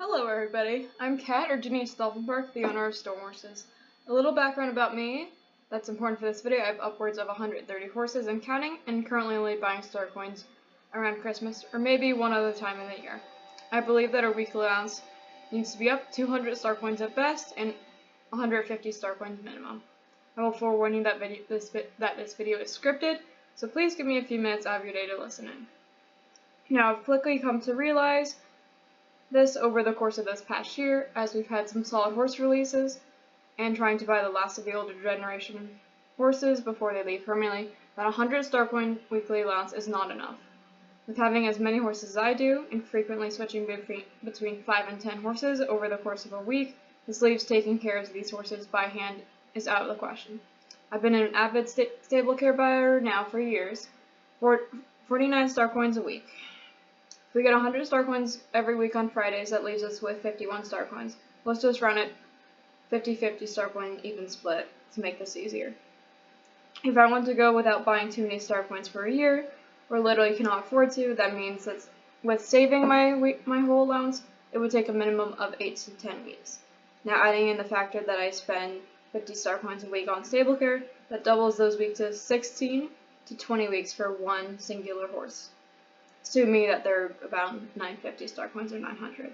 Hello everybody, I'm Kat, or Denise Dolphinpark, the owner of Storm Horses. A little background about me that's important for this video: I have upwards of 130 horses and counting, and currently only buying star coins around Christmas, or maybe one other time in the year. I believe that our weekly allowance needs to be up 200 star coins at best, and 150 star coins minimum. I will forewarn you that this video is scripted, so please give me a few minutes out of your day to listen in. Now, I've quickly come to realize this over the course of this past year, as we've had some solid horse releases, and trying to buy the last of the older generation horses before they leave permanently, that 100 star coin weekly allowance is not enough. With having as many horses as I do, and frequently switching between 5 and 10 horses over the course of a week, this leaves taking care of these horses by hand is out of the question. I've been an avid stable care buyer now for years, 49 star coins a week. If we get 100 star coins every week on Fridays, that leaves us with 51 star coins. Let's just run it 50-50 star coin even split to make this easier. If I want to go without buying too many star coins for a year, or literally cannot afford to, that means that with saving my whole allowance, it would take a minimum of 8 to 10 weeks. Now, adding in the factor that I spend 50 star coins a week on stable care, that doubles those weeks to 16 to 20 weeks for one singular horse, assuming that they're about 950 star coins or 900.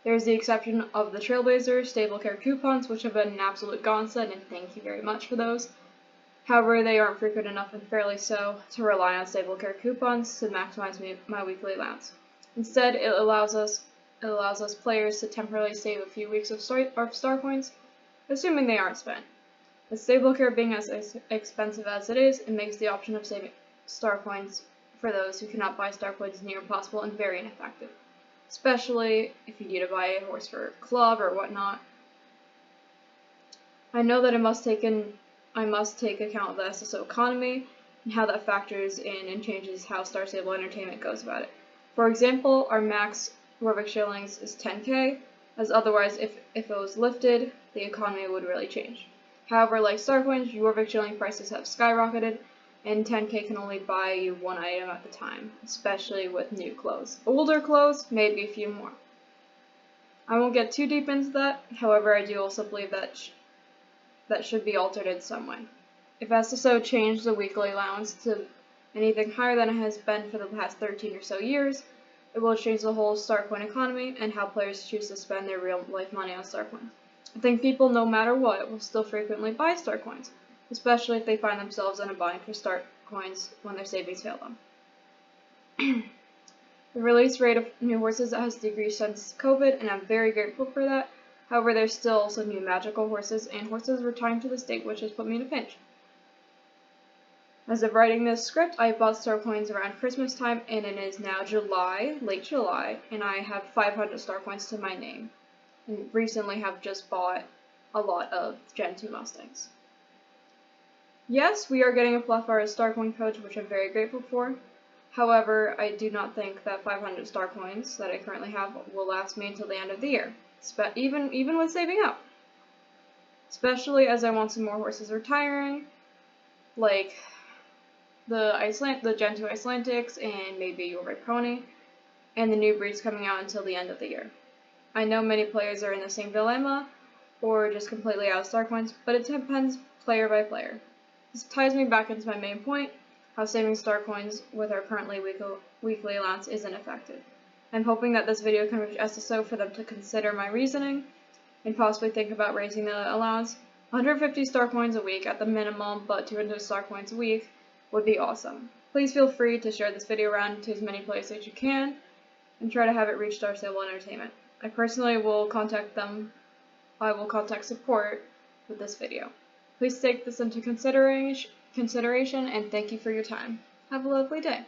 There's the exception of the Trailblazer stable care coupons, which have been an absolute godsend, and thank you very much for those. However, they aren't frequent enough, and fairly so, to rely on stable care coupons to maximize my weekly allowance. Instead, it allows us players to temporarily save a few weeks of star coins, assuming they aren't spent. With stable care being as expensive as it is, it makes the option of saving star coins for those who cannot buy star coins near impossible and very ineffective, especially if you need to buy a horse for a club or whatnot. I know that I must take account of the SSO economy and how that factors in and changes how Star Stable Entertainment goes about it. For example, our max Warwick shillings is 10k, as otherwise if it was lifted, the economy would really change. However, like star coins, Warwick shilling prices have skyrocketed, and 10k can only buy you one item at the time, especially with new clothes. Older clothes, maybe a few more. I won't get too deep into that, however I do also believe that should be altered in some way. If SSO changed the weekly allowance to anything higher than it has been for the past 13 or so years, it will change the whole star coin economy and how players choose to spend their real life money on star coins. I think people, no matter what, will still frequently buy star coins, especially if they find themselves in a bind for star coins when their savings fail them. The release rate of new horses has decreased since COVID, and I'm very grateful for that. However, there's still also new magical horses and horses retiring to the state, which has put me in a pinch. As of writing this script, I bought star coins around Christmas time, and it is now late July, and I have 500 star coins to my name, and recently have just bought a lot of Gen 2 Mustangs. Yes, we are getting a Fluffar star coin coach, which I'm very grateful for. However, I do not think that 500 star coins that I currently have will last me until the end of the year, even with saving up. Especially as I want some more horses retiring, like the Gen 2 Icelandics and maybe your Red Pony, and the new breeds coming out until the end of the year. I know many players are in the same dilemma, or just completely out of star coins, but it depends player by player. This ties me back into my main point, how saving star coins with our currently weekly allowance isn't effective. I'm hoping that this video can reach SSO for them to consider my reasoning, and possibly think about raising the allowance. 150 star coins a week at the minimum, but 200 star coins a week would be awesome. Please feel free to share this video around to as many players as you can, and try to have it reach Star Stable Entertainment. I personally will contact them. I will contact support with this video. Please take this into consideration, and thank you for your time. Have a lovely day.